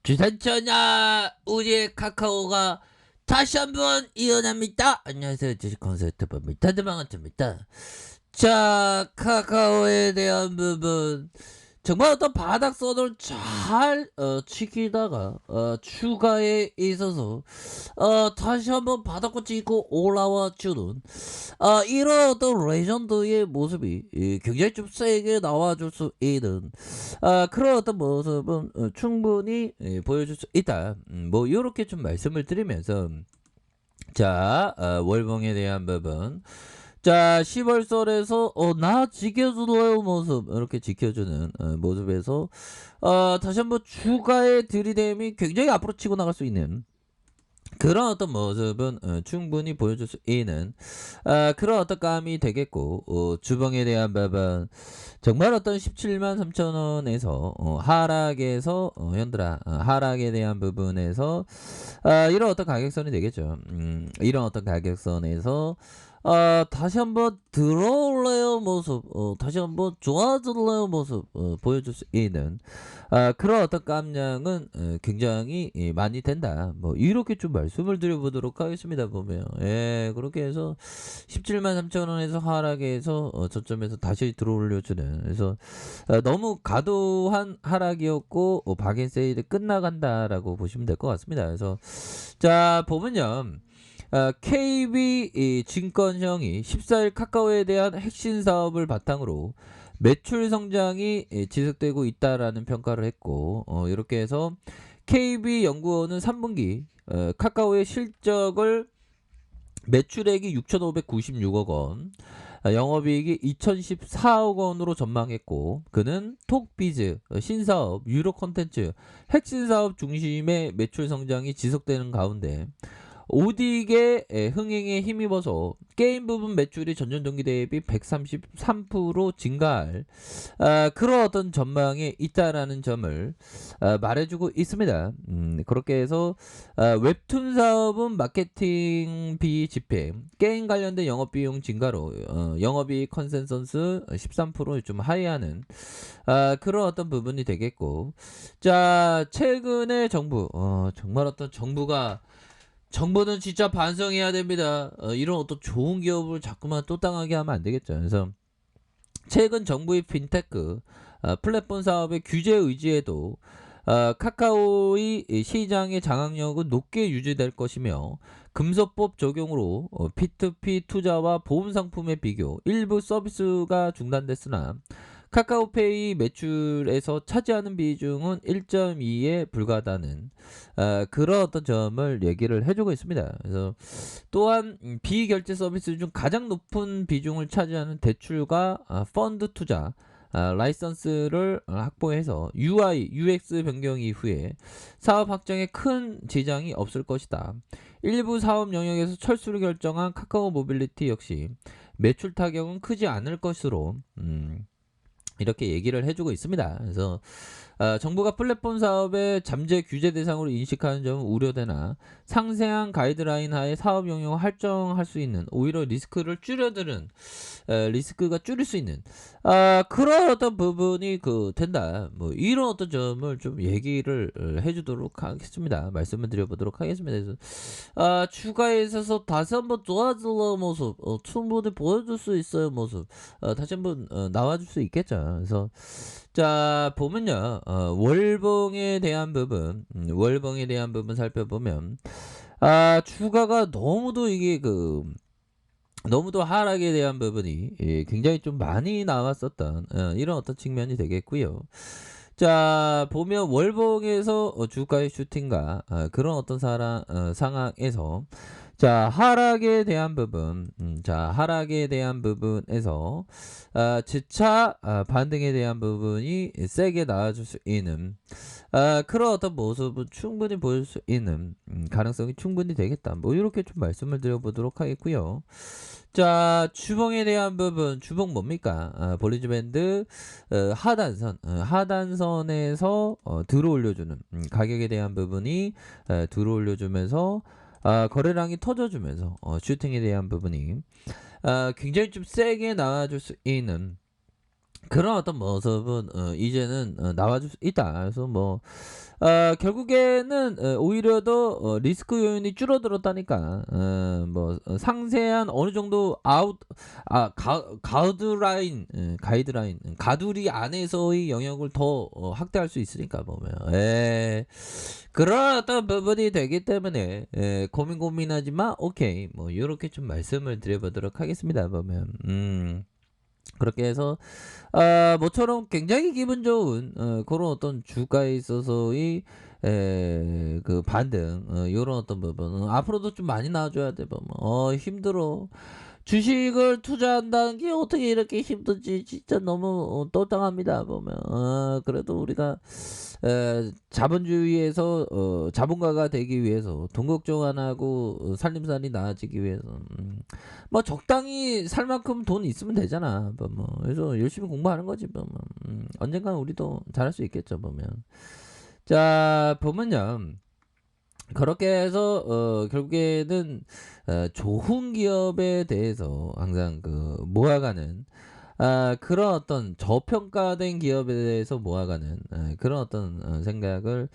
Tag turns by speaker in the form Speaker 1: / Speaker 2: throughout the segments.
Speaker 1: 주산천하 우리의 카카오가 다시 한번 일어납니다. 안녕하세요. 주식 컨설트 미타드방아입니다. 자, 카카오에 대한 부분 정말 어떤 바닥선을 잘 지키다가 추가에 있어서 다시 한번 바닥을 찍고 올라와 주는 이런 어떤 레전드의 모습이 굉장히 좀 세게 나와줄 수 있는 그런 어떤 모습은 충분히 보여줄 수 있다. 뭐 이렇게 좀 말씀을 드리면서 자, 월봉에 대한 부분. 자, 10월설에서 나 지켜주는 모습 이렇게 지켜주는 모습에서 다시 한번 추가의 들이댐이 굉장히 앞으로 치고 나갈 수 있는 그런 어떤 모습은 충분히 보여줄 수 있는 그런 어떤 감이 되겠고, 주봉에 대한 부분 정말 어떤 17만 3천 원에서 하락에서 현들아 하락에 대한 부분에서 이런 어떤 가격선이 되겠죠. 이런 어떤 가격선에서 다시 한번 들어올래요 모습, 다시 한번 좋아질래요 모습 보여줄 수 있는 그런 어떤 깜냥은 굉장히 많이 된다. 뭐 이렇게 좀 말씀을 드려보도록 하겠습니다. 보면 그렇게 해서 17만 3천 원에서 하락해서 저점에서 다시 들어올려주는, 그래서 너무 과도한 하락이었고 박인 세일이 끝나간다라고 보시면 될 것 같습니다. 그래서 자 보면요. KB 증권형이 14일 카카오에 대한 핵심 사업을 바탕으로 매출 성장이 지속되고 있다라는 평가를 했고, 이렇게 해서 KB연구원은 3분기 카카오의 실적을 매출액이 6,596억 원, 영업이익이 2,014억 원으로 전망했고, 그는 톡비즈, 신사업, 유료 콘텐츠, 핵심 사업 중심의 매출 성장이 지속되는 가운데 오딕의 흥행에 힘입어서 게임 부분 매출이 전년 동기 대비 133% 증가할 그런 어떤 전망에 있다라는 점을 말해주고 있습니다. 그렇게 해서 웹툰 사업은 마케팅비 집행, 게임 관련된 영업비용 증가로 영업이익 컨센서스 13%좀 하회하는 그런 어떤 부분이 되겠고, 자 최근에 정부 정말 어떤 정부는 진짜 반성해야 됩니다. 이런 어떤 좋은 기업을 자꾸만 또 당하게 하면 안 되겠죠. 그래서 최근 정부의 핀테크 플랫폼 사업의 규제 의지에도 카카오의 시장의 장악력은 높게 유지될 것이며, 금소법 적용으로 P2P 투자와 보험 상품의 비교, 일부 서비스가 중단됐으나 카카오페이 매출에서 차지하는 비중은 1.2에 불과하다는 그런 어떤 점을 얘기를 해주고 있습니다. 그래서 또한 비결제 서비스 중 가장 높은 비중을 차지하는 대출과 펀드 투자, 라이선스를 확보해서 UI, UX 변경 이후에 사업 확장에 큰 지장이 없을 것이다. 일부 사업 영역에서 철수를 결정한 카카오 모빌리티 역시 매출 타격은 크지 않을 것으로 이렇게 얘기를 해주고 있습니다. 그래서 정부가 플랫폼 사업의 잠재 규제 대상으로 인식하는 점은 우려되나 상세한 가이드라인 하에 사업 영역을 할정할 수 있는, 오히려 리스크를 줄여드는 리스크가 줄일 수 있는 그런 어떤 부분이 된다. 뭐 이런 어떤 점을 좀 얘기를 해주도록 하겠습니다. 말씀을 드려보도록 하겠습니다. 그래서 추가에 있어서 다시 한번 좋아질 모습 충분히 보여줄 수 있어요 모습 다시 한번 나와줄 수 있겠죠. 그래서 자 보면요, 월봉에 대한 부분, 월봉에 대한 부분 살펴보면 추가가 너무도 이게 너무도 하락에 대한 부분이 굉장히 좀 많이 나왔었던 이런 어떤 측면이 되겠고요. 자 보면 월봉에서 주가의 슈팅과 그런 어떤 상황에서 자 하락에 대한 부분, 자 하락에 대한 부분에서 재차 반등에 대한 부분이 세게 나와줄 수 있는 그런 어떤 모습은 충분히 보여줄 수 있는 가능성이 충분히 되겠다. 뭐 이렇게 좀 말씀을 드려보도록 하겠고요. 자 주봉에 대한 부분, 주봉 뭡니까? 볼리지 밴드 하단선, 하단선에서 들어올려주는 가격에 대한 부분이 들어올려주면서 거래량이 터져주면서 슈팅에 대한 부분이 굉장히 좀 세게 나와줄 수 있는 그런 어떤 모습은 이제는 나와줄 수 있다. 그래서 뭐 결국에는 오히려 더 리스크 요인이 줄어들었다니까. 뭐 상세한 어느 정도 가이드라인, 가두리 안에서의 영역을 더 확대할 수 있으니까 보면. 그런 어떤 부분이 되기 때문에 고민하지만 오케이 뭐 요렇게 좀 말씀을 드려보도록 하겠습니다. 보면 그렇게 해서 모처럼 굉장히 기분 좋은 그런 어떤 주가에 있어서의 그 반등 요런 어떤 부분은 앞으로도 좀 많이 나와줘야 돼. 보면 힘들어. 주식을 투자한다는 게 어떻게 이렇게 힘든지 진짜 너무 또땅합니다. 보면 그래도 우리가 자본주의에서 자본가가 되기 위해서 돈 걱정 안 하고 살림살이 나아지기 위해서 뭐 적당히 살 만큼 돈 있으면 되잖아. 뭐 그래서 열심히 공부하는 거지. 뭐 언젠간 우리도 잘할 수 있겠죠. 보면 자 보면요. 그렇게 해서 결국에는 좋은 기업에 대해서 항상 그 모아가는 그런 어떤 저평가된 기업에 대해서 모아가는 그런 어떤 생각을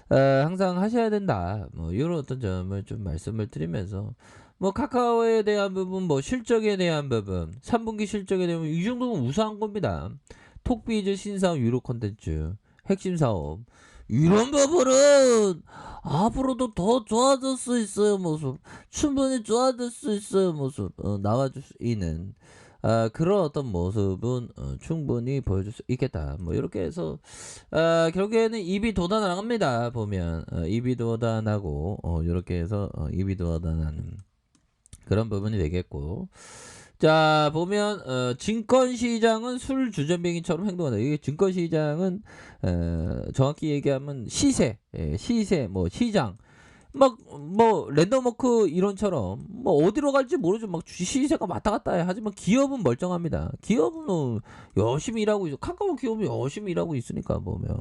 Speaker 1: 항상 하셔야 된다. 뭐 이런 어떤 점을 좀 말씀을 드리면서 뭐 카카오에 대한 부분, 뭐 실적에 대한 부분, 3분기 실적에 대한 이 정도면 우수한 겁니다. 톡비즈 신사업 유료 콘텐츠 핵심 사업 이런 부분은 앞으로도 더 좋아질 수 있어요 모습 충분히 좋아질 수 있어요 모습 나와줄 수 있는 그런 어떤 모습은 충분히 보여줄 수 있겠다. 뭐 이렇게 해서 결국에는 입이 돋아나갑니다. 보면 입이 돋아나고 이렇게 해서 입이 돋아나는 그런 부분이 되겠고 자 보면 증권시장은 술 주전뱅이처럼 행동한다. 이게 증권시장은 정확히 얘기하면 시세 뭐 시장 막 뭐 랜덤워크 이론처럼 뭐 어디로 갈지 모르죠. 막 시세가 왔다 갔다 해. 하지만 기업은 멀쩡합니다. 기업은 열심히 일하고 있어. 카카오 기업은 열심히 일하고 있으니까 보면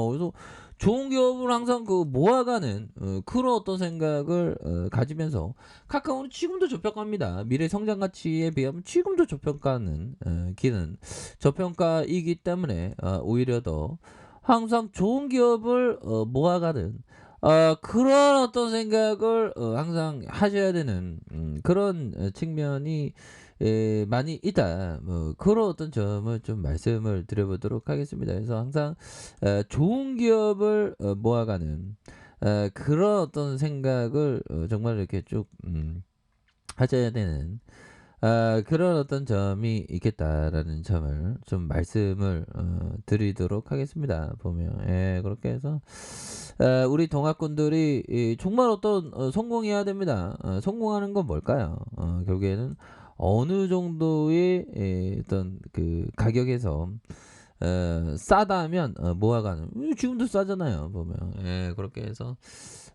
Speaker 1: 그래서 좋은 기업을 항상 그 모아가는 그런 어떤 생각을 가지면서 카카오는 지금도 저평가입니다. 미래 성장 가치에 비하면 지금도 저평가는 기는 저평가이기 때문에 오히려 더 항상 좋은 기업을 모아가는 그런 어떤 생각을 항상 하셔야 되는 그런 측면이 많이 있다. 뭐 그런 어떤 점을 좀 말씀을 드려보도록 하겠습니다. 그래서 항상 좋은 기업을 모아가는 그런 어떤 생각을 정말 이렇게 쭉 하셔야 되는 그런 어떤 점이 있겠다라는 점을 좀 말씀을 드리도록 하겠습니다. 보면 그렇게 해서 우리 동학군들이 정말 어떤 성공해야 됩니다. 성공하는 건 뭘까요? 결국에는 어느 정도의 어떤 그 가격에서 싸다 하면 모아가는 지금도 싸잖아요. 보면 그렇게 해서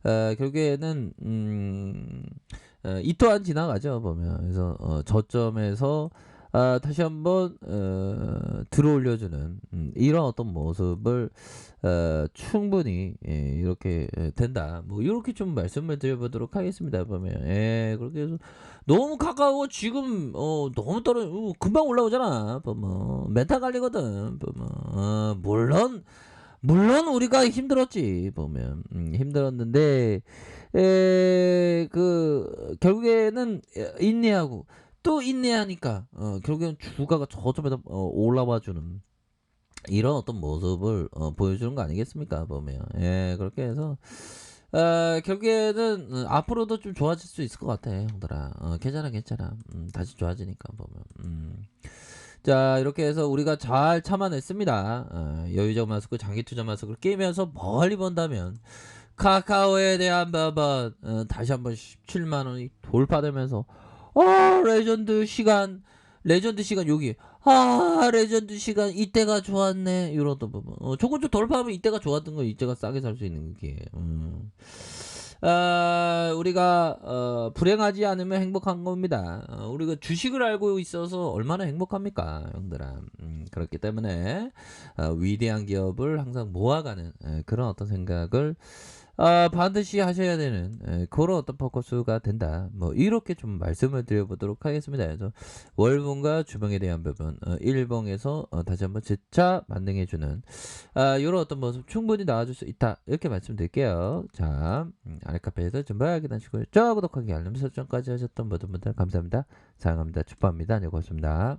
Speaker 1: 결국에는 이 또한 지나가죠. 보면 그래서 저점에서 다시 한번 들어올려주는 이런 어떤 모습을 충분히 이렇게 된다. 뭐 이렇게 좀 말씀을 드려보도록 하겠습니다. 보면 그렇게 해서 너무 가까워 지금 너무 금방 올라오잖아. 보면 멘탈 관리거든. 보면 물론 우리가 힘들었지. 보면 힘들었는데 그 결국에는 인내하고 또 인내하니까 결국에는 주가가 저점에다 올라와 주는 이런 어떤 모습을 보여주는 거 아니겠습니까? 보면 그렇게 해서 결국에는 앞으로도 좀 좋아질 수 있을 것 같아 형들아. 괜찮아 다시 좋아지니까 보면 자 이렇게 해서 우리가 잘 참아냈습니다. 여유적 마스크 장기 투자 마스크를 끼면서 멀리 본다면 카카오에 대한 부분 다시 한번 17만원이 돌파되면서 레전드 시간 여기 레전드 시간 이때가 좋았네 이러던 부분 조금 좀 돌파하면 이때가 좋았던 거 이때가 싸게 살 수 있는 게 우리가 불행하지 않으면 행복한 겁니다. 우리가 주식을 알고 있어서 얼마나 행복합니까 형들아. 그렇기 때문에 위대한 기업을 항상 모아가는 그런 어떤 생각을 반드시 하셔야 되는 그런 어떤 포커스가 된다. 뭐 이렇게 좀 말씀을 드려보도록 하겠습니다. 그래서 월봉과 주봉에 대한 부분 일봉에서 다시 한번 재차 만능해 주는 요런 어떤 모습 충분히 나와줄 수 있다. 이렇게 말씀드릴게요. 자, 아래카페에서 정보 확인하시고요. 구독하기 알림 설정까지 하셨던 모든 분들 감사합니다. 사랑합니다. 축복합니다. 네, 고맙습니다.